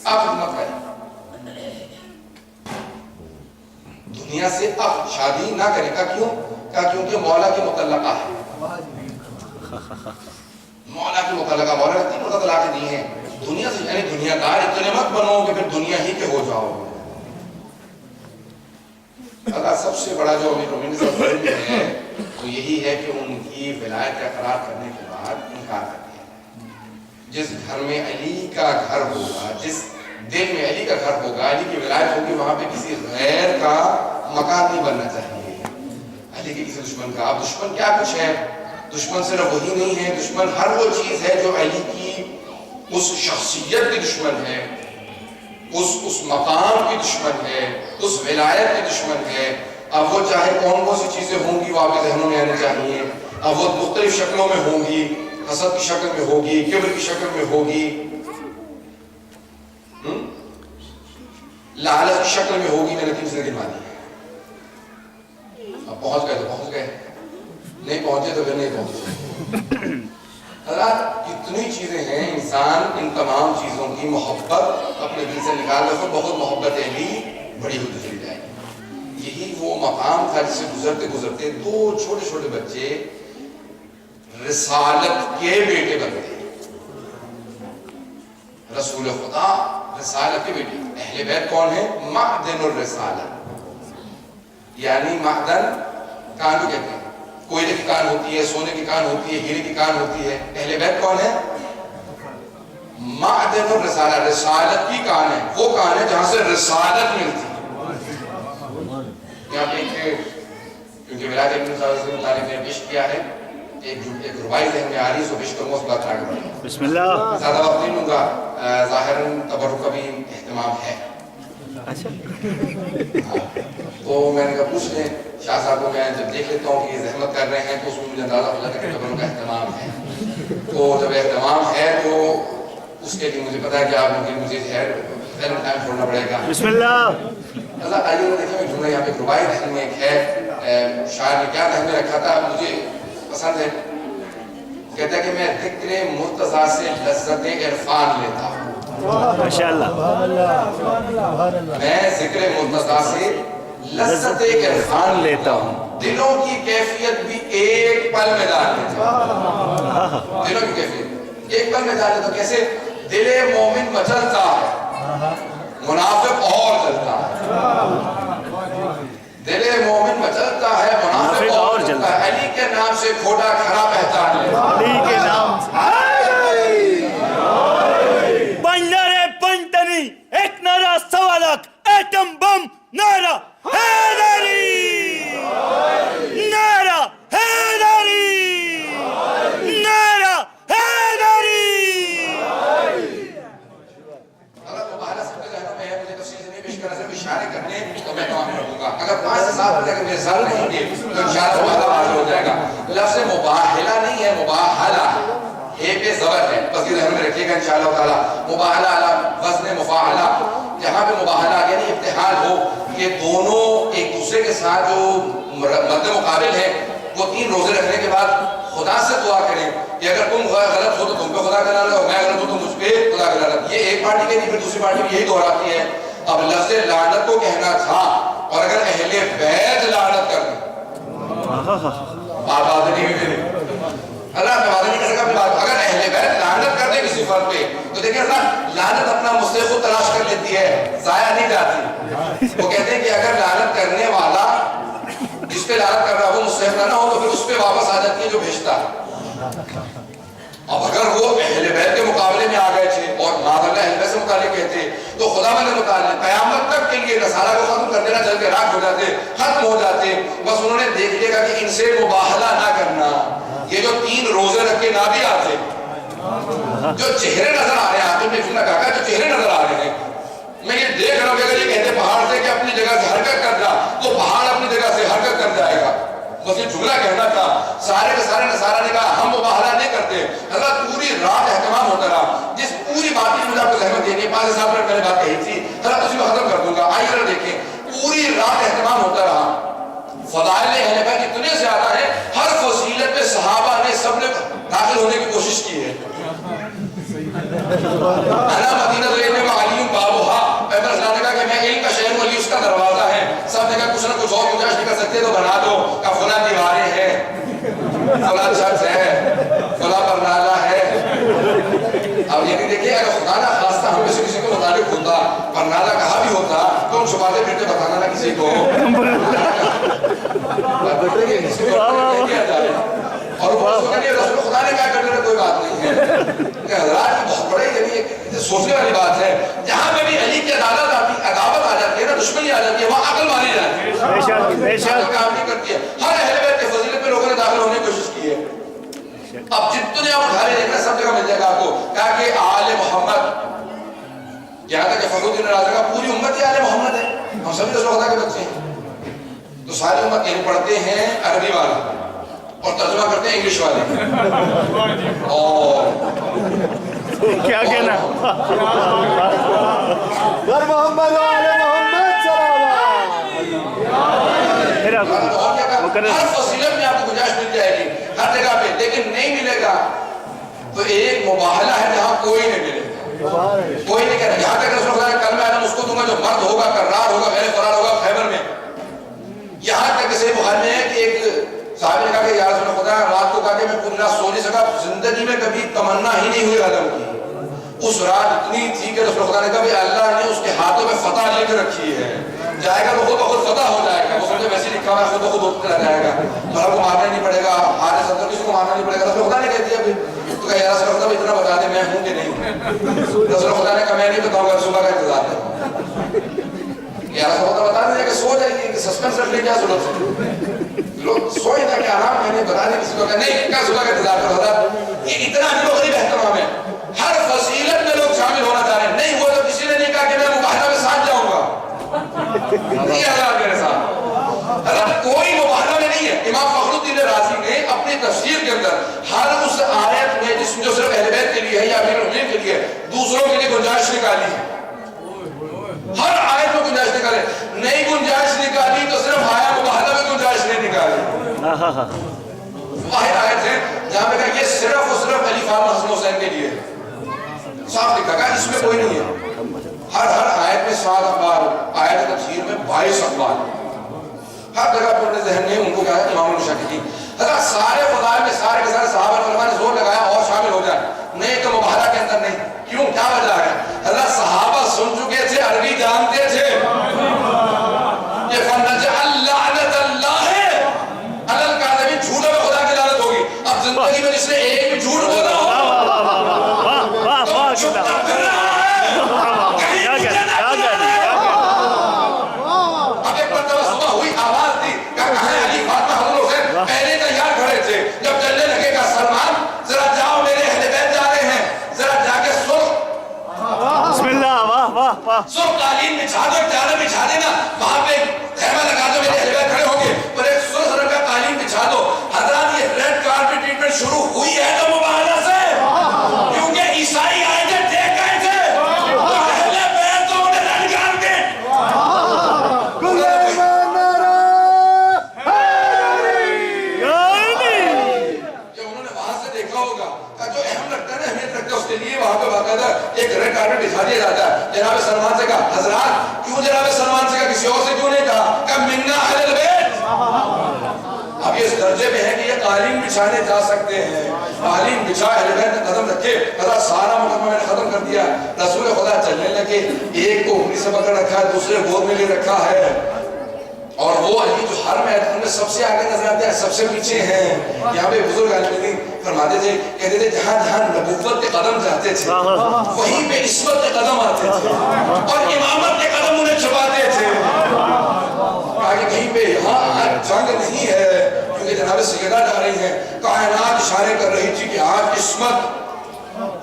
آپ خدمت کریں. دنیا سے آپ شادی نہ کریں. کا کیوں؟ کہا کیونکہ مولا کی متعلقہ ہے. مولا کی متعلقہ، مولا نے تین متعلقات دی ہیں. دنیا سے یعنی دنیا دار اتنے مت بنو کہ پھر دنیا ہی کے ہو جاؤ. اللہ سب سے بڑا جو امیر المومنین صاحب ہے وہ یہی ہے کہ ان کی ولایت کا اقرار کرنے کے بعد انکار کر دیا. جس گھر میں علی کا گھر ہوگا، جس دل میں علی کا گھر ہوگا، علی کی ولایت ہوگی، وہاں پہ کسی غیر کا مکان نہیں بننا چاہیے، علی کے کسی دشمن کا. اب دشمن کیا کچھ ہے؟ دشمن صرف وہی نہیں ہے، دشمن ہر وہ چیز ہے جو علی کی اس شخصیت کی دشمن ہے، اس مقام کی دشمن ہے، اس ولایت کی دشمن ہے. اب وہ چاہے کون سی چیزیں ہوں گی وہ آپ کے ذہنوں میں آنے چاہیے. اب وہ مختلف شکلوں میں ہوں گی، حسد کی شکل میں ہوگی، کبر کی شکل میں ہوگی، لالچ کی شکل میں ہوگی. میں نے تین سے گنوا دی. اب پہنچ گئے تو پہنچ گئے، نہیں پہنچے تو پھر نہیں پہنچے. حضرات اتنی چیزیں ہیں، انسان ان تمام چیزوں کی محبت اپنے دل سے نکال دے تو بہت محبت علی بڑی ہوتی چلی جائے گی. یہی وہ مقام تھا جس سے گزرتے گزرتے دو چھوٹے چھوٹے بچے رسالت کے بیٹے بن گئے. رسول خدا رسالت کے بیٹے. اہل بیت کون ہے؟ معدن الرسالت، یعنی معدن کان کو کہتے ہیں. کوئلے کی کان ہوتی ہے، سونے کی کان ہوتی ہے، ہیرے کی کان ہوتی ہے. اہل بیت کون ہے؟ معدن الرسالہ، رسالت کی کان ہے. وہ کان ہے جہاں سے رسالت ملتی ہے. یہاں پہ کیونکہ ولایت ابن صلی اللہ علیہ وسلم تعالیٰ نے پیش کیا ہے، ایک ربائی ذہن میں آ رہی ہے، سو پیش کروں گا، اس بات راگ بڑھیں. بسم اللہ. زیادہ وقت نہیں لوں گا. ظاہراً تبرک کا بھی اہتمام ہے. اچھا تو میں نے کہا پوچھ لیں شاہ صاحب کو. میں جب دیکھ لیتا ہوں کہ یہ زحمت کر رہے ہیں تو اس میں مجھے اندازہ ہو جاتا ہے کہ تبرک کا اہتمام ہے. تو جب اہتمام ہے تو اس کے لیے مجھے پتا ہے کہ آپ مجھے ٹائم چھوڑنا پڑے گا. بسم اللہ. اللہ آئیے دیکھیں میں ڈھونڈا. یہاں پہ ایک ربائی ذہن میں ایک ہے، شاعر نے کیا ذہن میں رکھا تھا مجھے پسند ہے. کہتا ہے کہ میں ذکر مرتضیٰ سے لذت عرفان لیتا ہوں. ماشاءاللہ. میں ذکر مرتضیٰ سے لذت عرفان لیتا ہوں. دلوں کی کیفیت بھی ایک پل میں ڈال لیتا ہوں. دلوں کی کیفیت ایک پل میں ڈال لیتا ہوں. کیسے؟ دل مومن مچلتا ہے، منافق اور جلتا ہے. دل مومن مچلتا ہے، منافق اور جلتا ہے. علی کے نام سے کھوٹا کھڑا پہچان لے. علی کے نام سے بندر پنتنی ایک نعرہ سوالک ایٹم بم نعرہ حیدری، نعرہ حیدری، نعرہ حیدری. اگر مباحلہ سب کے ذہنوں میں ہے، مجھے تفصیل سے نہیں پیش کرنا، صرف اشارے کرنے تو میں کام کروں گا. اگر 5 سے 7 بجے اگر میرے سال نہیں گے تو انشاءاللہ مباحلہ واضح ہو جائے گا. لفظ مباحلہ نہیں ہے، مباحلہ ہے پہ زبر ہے. بس یہ ذہن میں رکھیے گا انشاءاللہ تعالی. مباحلہ علی وزن مفاعلہ. جہاں پہ مباحلہ یعنی ابتحال ہو کہ دونوں ایک دوسرے کے ساتھ جو مد مقابل ہے وہ 3 روزے رکھنے کے بعد خدا سے دعا کریں کہ اگر تم غلط ہو تو تم پہ خدا کا لعنت ہو، میں غلط ہوں تو مجھ پہ خدا کا لعنت. یہ ایک پارٹی کہتی پھر دوسری پارٹی یہی دہراتی ہے. اب لفظ لعنت کو کہنا تھا، اور اگر اہل بیت لعنت کر دیں بات نہیں ہوئی میری. اللہ میں وعدہ نہیں کر سکا اپنی بات. اگر اہل بیت لعنت کر دیں کسی فرد پہ تو دیکھیں اللہ لعنت اپنا مستحق تلاش کر لیتی ہے، ضائع نہیں جاتی. وہ کہتے ہیں کہ اگر لعنت کرنے والا جس پہ لعنت کر رہا وہ مستحق نہ ہو تو پھر اس پہ واپس آ جاتی ہے جو بھیجتا ہے. اب اگر وہ اہل بیت کے مقابلے میں آ گئے تھے اور معاذ اللہ اہل بیت سے متعلق کہتے تو خدا کے متعلق قیامت تک کے لیے رسالہ کو ختم کر دینا، جل کے راکھ ہو جاتے، ختم ہو جاتے. بس انہوں نے دیکھ لیا کہ ان سے مباحلہ نہ کرنا. یہ جو 3 روزے رکھ کے نہ بھی آتے، جو چہرے نظر آ رہے ہیں، آپ نے جملہ کہا جو چہرے نظر آ رہے ہیں، میں یہ دیکھ رہا ہوں کہ اگر یہ کہتے پہاڑ سے کہ اپنی جگہ سے حرکت کر جا تو پہاڑ اپنی جگہ سے حرکت کر جائے گا. بس یہ جملہ کہنا تھا. سارے کے سارے نصارہ نے کہا ہم مباحلہ نہیں کرتے. حضرت پوری رات اہتمام ہوتا رہا. جس پوری بات کی مجھے آپ کو زحمت دینی ہے، 5 سے 7 منٹ میں نے بات کہی تھی، حضرت اسی کو ختم کر دوں گا. آئیے ذرا دیکھیں پوری رات اہتمام ہوتا رہا. فضائل اہل بیت اتنے زیادہ ہیں، ہر فضیلت پہ صحابہ نے سب نے داخل ہونے کی کوشش کی ہے. انا مدینہ ابن علی فلاں شخص ہے، فلاں برنالہ ہے. اب یہ نہیں دیکھیے اگر خدا نہ خواستہ ہم میں سے کسی کو متعلق ہوتا برنالہ کہا بھی ہوتا تو ہم چھپاتے پھرتے بتانا نہ کسی کو. اور وہ رسول خدا نے کہا کرنے کوئی بات نہیں ہے. حضرات بہت بڑے یعنی سوچنے والی بات ہے. جہاں پہ بھی علی کی عدالت آتی عداوت آ جاتی ہے نا دشمنی آ جاتی ہے وہاں عقل ماری جاتی ہے. عقل کام نہیں کرتی ہے. ہر اہل بیت کے فضیلت میں لوگوں نے داخل ہونے کی کوشش کی ہے. اب جتنے آپ اٹھا لیں گے سب جگہ مل جائے گا آپ کو. کہا کہ آل محمد یہاں تک کہ فخر الدین رازی کا پوری امت ہی آل محمد ہے. ہم سبھی رسول خدا کے بچے ہیں. تو ساری امت یعنی پڑھتے ہیں عربی والے اور ترجمہ کرتے ہیں انگلش والے. اور کیا کہنا گر محمد آل محمد ہر فصیلت میں آپ کو گنجائش مل جائے گی ہر جگہ پہ. لیکن نہیں ملے گا تو ایک مباہلہ ہے جہاں کوئی نہیں ملے گا. کوئی نہیں کہہ رہا. یہاں تک رسول خدا کل میں آدم اس کو دوں گا جو مرد ہوگا کرار ہوگا غیر فرار ہوگا خیبر میں. یہاں تک کہ صحیح بخاری میں ہے کہ ایک صحابی نے کہا کہ یا رسول خدا رات کو کہا کہ میں پوری رات سو نہیں سکا. زندگی میں کبھی تمنا ہی نہیں ہوئی آدم کی. اس رات اتنی تھی کہ رسول خدا نے کہا کہ اللہ نے اس کے ہاتھوں میں فتح لکھ رکھی ہے. جائے گا تو خود بخود فتح ہو جائے گا. وہ سمجھے ویسے لکھا ہوا ہے خود بخود ہوتا رہ جائے گا. مرد کو مارنا نہیں پڑے گا. ہارے ستر کسی کو مارنا نہیں پڑے گا. رسول خدا نے کہہ دیا تو کہا یا رسول خدا اتنا بتا دے میں ہوں کہ نہیں. رسول خدا نے کہا میں نہیں بتاؤں گا صبح کا انتظار ہے. یا رسول خدا بتا دیں کہ سو جائیے کہ سسپینس رکھنے کیا ضرورت ہے. لوگ سوئے تھا کہ آرام میں نے بتا دیں کسی کو کہ نہیں کیا صبح کا انتظار کرو. حضرت یہ اتنا عجیب و غریب احترام ہے. ہر فضیلت میں لوگ شامل ہونا چاہ رہے ہیں. نہیں وہ تو کسی نے نہیں کہا کہ میں مباہلہ میں ساتھ جاؤں گا. نہیں حضرات میرے ساتھ حضرت کوئی مباہلہ میں نہیں ہے. امام فخر الدین رازی نے اپنی تفسیر کے اندر ہر اس آیت میں جس میں جو صرف اہل بیت کے لیے ہے یا امیر المومنین کے لیے دوسروں کے لیے گنجائش نکالی ہے. ہر آیت میں گنجائش نکالے. نئی گنجائش نکالی تو صرف آیا مباہلہ میں گنجائش نہیں نکالی. واحد آیت ہے جہاں پہ کہا یہ صرف اور صرف علی فاطمہ حسن حسین کے لیے صاف لکھا گیا. اس میں کوئی نہیں ہے. ہر آیت میں 7 اقوال. آیت تفسیر میں 22 اقوال. ہر جگہ پر اپنے ذہن میں ان کو کہا ہے امام المشاککی. حضرت سارے فضائل میں سارے کے سارے صحابہ علماء نے زور لگایا اور شامل ہو جائے. نہیں تو مباہلہ کے اندر نہیں. کیوں کیا وجہ ہے؟ حضرت صحابہ سن چکے تھے عربی جانتے تھے. یہ فَنَجْعَلْ لَعْنَةَ اللَّهِ عَلَى الْكَاذِبِينَ. جھوٹوں میں خدا کی لعنت ہوگی. اب زندگی میں جس نے ایک بھی جھوٹ بولا ہو تو چپ کر رہا ہے. اب ایک مرتبہ صبح ہوئی آواز دی کہاں ہے علی فاطمہ حسن حسین. پہلے تیار کھڑے تھے. جب چلنے لگے گا سلمان ذرا جاؤ میرے اہل بیت جا رہے ہیں ذرا جا کے بسم اللہ. واہ واہ واہ. سرخ قالین بچھا دو. ایک چادر بچھا دینا وہاں پہ خیمہ لگا دو میرے اہل بیت کھڑے ہوں گے اور ایک سرخ رنگ کا قالین بچھا دو. حضرات یہ ریڈ کارپٹ ٹریٹمنٹ شروع ہوئی ہے تو مباہلہ سے. کیونکہ عیسائی آئے تھے دیکھ گئے تھے تو اہل بیت تو انہیں ریڈ کارپٹ. یہ انہوں نے وہاں سے دیکھا ہوگا جو اہم لگتا ہے نا اہمیت رکھتا ہے اس کے لیے وہاں پہ باقاعدہ ایک ریڈ کارپٹ بچھا دیا جاتا ہے. جناب سلمان سے کہا حضرات کیوں جناب سلمان سے کہا کسی اور سے کیوں نہیں کہا کہ منا اہل البیت. اب یہ اس درجے میں ہے کہ یہ قالین بچھانے جا سکتے ہیں. قالین بچھا اہل بیت نے قدم رکھے. حضرت سارا مقدمہ میں نے ختم کر دیا. رسول خدا چلنے لگے. ایک کو انگلی سے پکڑ رکھا ہے دوسرے گود میں لے رکھا ہے. اور وہ علی جو ہر میدان میں سب سے آگے نظر آتے ہیں سب سے پیچھے ہیں. یہاں پہ بزرگ عالم فرماتے تھے کہتے تھے جہاں جہاں نبوت کے قدم جاتے تھے وہیں پہ عصمت کے قدم آتے تھے اور امامت کے قدم انہیں چھپاتے تھے. کہا کہ کہیں پہ یہاں جنگ نہیں ہے کیونکہ جناب سیدہ جا رہی ہیں. کائنات اشارے کر رہی تھی کہ آج عصمت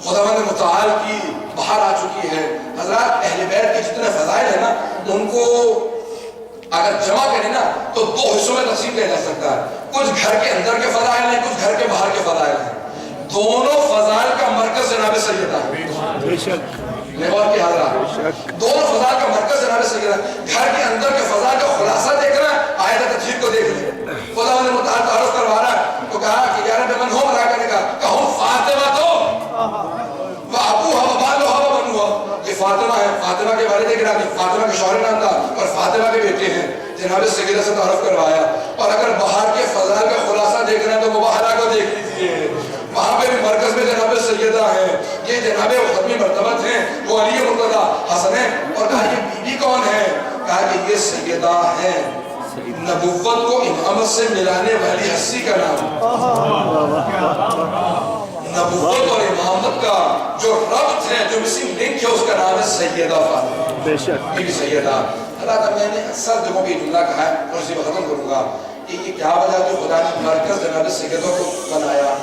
خداوند متعال کی باہر آ چکی ہے. حضرات اہل بیت کے جتنے فضائل ہیں نا ان کو اگر جمع کریں نا تو 2 حصوں میں تقسیم کیا جا سکتا ہے. کچھ گھر کے اندر کے فضائل ہیں کچھ گھر کے باہر کے فضائل ہیں. دونوں فضائل کا مرکز جناب سیدہ ہے. غور کی حضرات دونوں فضائل کا مرکز جناب سیدہ. گھر کے اندر کے فضائل کا خلاصہ دیکھ رہا ہے آیت تفسیر کو دیکھ لیں. خدا نے متعال تعارف کروا رہا ہے تو کہا کہ یا رب من ہو مرا کرنے کا کہوں فاطمہ تو ابوها وبالها وبنوها. یہ فاطمہ ہے. فاطمہ کے والد گرامی فاطمہ کے شوہر نام تھا اور فاطمہ کے بیٹے ہیں. جناب سیدہ سے تعارف کروایا. اور اگر باہر کے فضائل کا خلاصہ دیکھ رہے ہیں تو مباہلہ کو دیکھ بھی مرکز میں جناب سیدہ ہیں، یہ جناب ختمی مرتبت ہیں، وہ علی مرتضی حسن ہیں. اور کہا یہ بی بی کون ہے؟ کہا کہ یہ سیدہ ہیں، نبوت کو امامت سے ملانے والی ہستی کا نام. نبوت اور امامت کا جو ربط ہے، جو مسنگ لنک ہے، اس کا نام ہے سیدہ فاطمہ بے شک. بی بی سیدہ. اللہ میں نے اکثر جگہوں پہ یہ جملہ کہا ہے اور اسی ختم کروں گا کہ یہ کیا وجہ کہ خدا نے مرکز جناب سیدہ کو بنایا،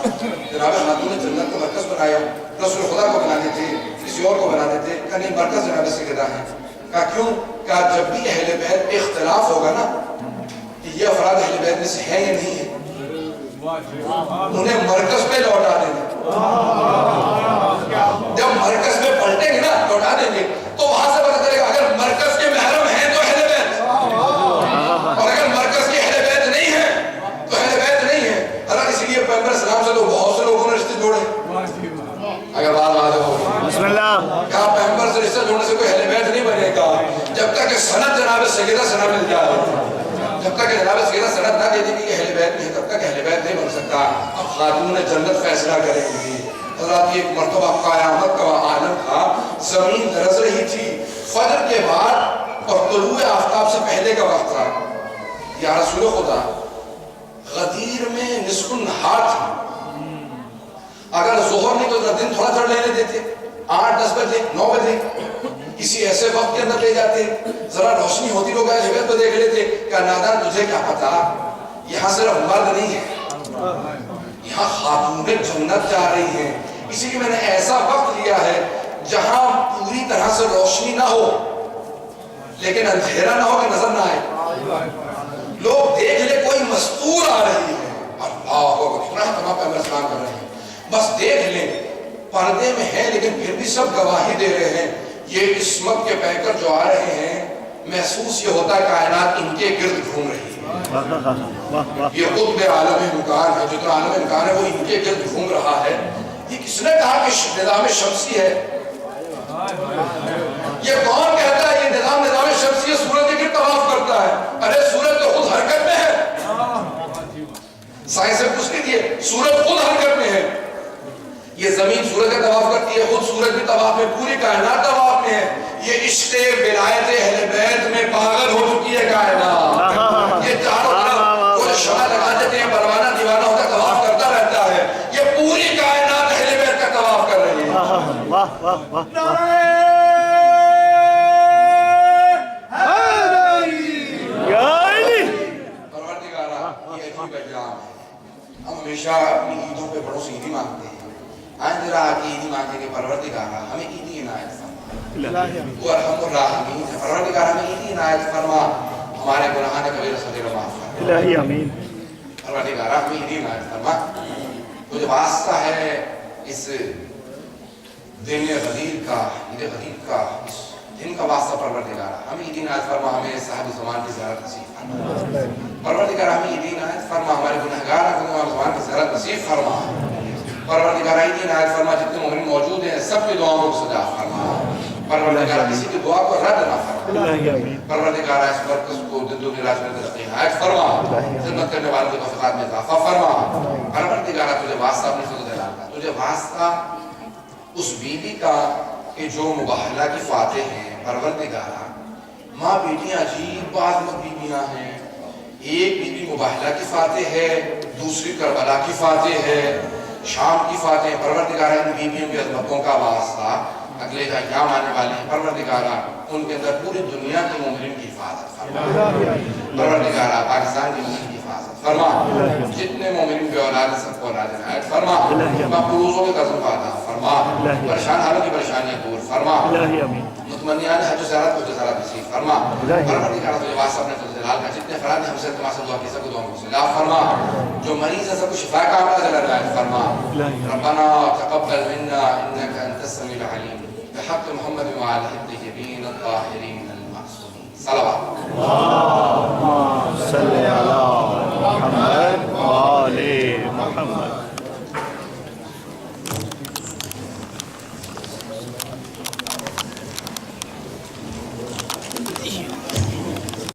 جناب خاتون جنت کو مرکز بنایا. رسول خدا کو بناتے تھے، کسی اور کو بناتے تھے، کہ نہیں مرکز جناب سیدہ ہیں. کہا کیوں؟ کہا جب بھی اہل بیت پہ اختلاف ہوگا نا کہ یہ افراد اہل بیت میں سے ہیں یا نہیں ہیں، انہیں مرکز پہ لوٹا دیں گے. جب مرکز پہ پلٹیں گے نا، لوٹا دیں گے، تو وہاں سے پتہ چلے گا اگر مرکز کے محرم ہیں تو اہل بیت، اور اگر مرکز کے اہل بیت نہیں ہیں تو اہل بیت نہیں ہیں. اللہ اسی لیے پیغمبر اسلام سے تو بہت سے لوگوں نے رشتے جوڑے. اگر بات واضح ہوگی بسم اللہ. کہا پیغمبر سے رشتہ جوڑنے سے کوئی اہل بیت نہیں بنے گا جب تک کہ سند جناب سیدہ سے نہ مل جائے. جب تک کہ جناب سیدہ سند نہ دے دی کہ اہل بیت نہیں، تب تک اہل بیت نہیں بن سکتا. اب خاتون جنت فیصلہ کریں گی. حضرات ایک مرتبہ قیامت کا عالم تھا، زمین درز رہی تھی، فجر کے بعد اور طلوع آفتاب سے پہلے کا وقت تھا. یا رسول خدا، غدیر میں نصف النہار تھا، اگر ظہر نہیں تو دن تھوڑا چڑھ لینے دیتے، 8-10 بجے 9 بجے کسی ایسے وقت کے اندر لے جاتے، ذرا روشنی ہوتی لوگ اہل بیت کو دیکھ لیتے. کہ نادان تجھے کیا پتا، یہاں صرف مرد نہیں ہے، یہاں خاتون جنت جا رہی ہیں. اسی لیے میں نے ایسا وقت لیا ہے جہاں پوری طرح سے روشنی نہ ہو لیکن اندھیرا نہ ہو کہ نظر نہ آئے. لوگ دیکھ لے کوئی مستور آ رہی ہے، اللہ اتنا تمام پیغمبر اسلام کر رہے ہیں، بس دیکھ لیں پردے میں ہیں لیکن پھر بھی سب گواہی دے رہے ہیں. یہ عصمت کے پیکر جو آ رہے ہیں، محسوس یہ ہوتا ہے کائنات ان کے گرد گھوم رہی ہے. یہ قطب عالم امکان ہے، جتنا عالم امکان ہے وہ ان کے گرد گھوم رہا ہے. یہ کس نے کہا کہ نظام شمسی ہے؟ یہ کون کہتا ہے یہ نظام شمسی ہے؟ سورج کے گرد طواف کرتا ہے. ارے سورج تو خود حرکت میں ہے. سائنس سے پوچھ لیجیے، سورج خود حرکت میں ہے. یہ زمین سورج کا طواف کرتی ہے، خود سورج بھی طواف میں، پوری کائنات طواف میں ہے. یہ عشق ولایت اہل بیت میں پاگل ہو چکی ہے کائنات. یہ چاروں طرف وہ شمع لگا دیتے ہیں، پروانہ دیوانہ ہو کر طواف کرتا رہتا ہے. یہ پوری کائنات اہل بیت کا طواف کر رہی ہے. واہ واہ واہ. پروردگارہ یہ عجیب اجرام ہے. ہم ہمیشہ اپنی عیدوں پہ بڑوں سے عیدی مانگتے ہیں. آئندہ راہ کی عیدی مانگیں گے پروردگارہ ہمیں عیدی عنایت فرما. وہ ارحم الراحمین ہے. پروردگارہ ہمیں عیدی عنایت فرما، ہمارے گناہان کبیرہ صغیرہ معاف فرما. الہی آمین. پروردگارہ ہمیں عیدی عنایت فرما. تو جو واسطہ ہے اس دن غدیر کا، عید غدیر کا، اس دن کا واسطہ پروردگارہ ہمیں عیدی عنایت فرما. ہمیں صاحب زمان کی زیارت نصیب فرما. پروردگارہ ہمیں عیدی عنایت فرما. ہمارے گنہگار کو امام زمان کی زیارت نصیب فرما. پروردگارہ عیدی عنایت فرما. جتنے مومن موجود ہیں سب کی دعاؤں کو سجا فرما. پروردگارہ کسی کی دعا کو رد نہ فرما. پروردگارہ اس مرکز کو دن دنیا راج میں ترقی عنایت فرما. خدمت کرنے والوں کے توفیقات میں اضافہ فرما. پروردگارہ تجھے واسطہ اپنی فضل دلال کا، تجھے واسطہ اس بیوی کا کہ جو مباہلہ کی فاتح ہیں. پروردگارہ ماں بیٹیاں عجیب بعض بیویاں ہیں. ایک بیوی مباہلہ کی فاتح ہے، دوسری کربلا کی فاتح ہے، شام کی فاتح ہے. پروردگارہ ان بیویوں کی عظمتوں کا واسطہ اگلے ایام آنے والے ہیں. پروردگارہ ان کے اندر پوری دنیا کے مومنین کی حفاظت فرما. پروردگارہ پاکستان کے مومنین کی حفاظت فرما. جتنے مومنین کے اولاد ہیں سب کو اولاد عنایت فرما. مقروضوں کے قسم کا عطا فرما. پریشان حالوں کی پریشانیاں دور فرما. مطمئنان حج و زیارت کو جزارت نصیب فرما. پروردگارہ تجھے واسطہ اپنے فضل جلال کا، جتنے افراد نے ہم سے التماس دعا کی سب کو دعاؤں کو صلاح فرما. جو مریض ہے سب کو شفا کاملہ عنایت فرما. ربنا تقبل منا انك انت السميع العليم بحق محمد وعلى آله الطيبين الطاهرين المعصومين. صلوات.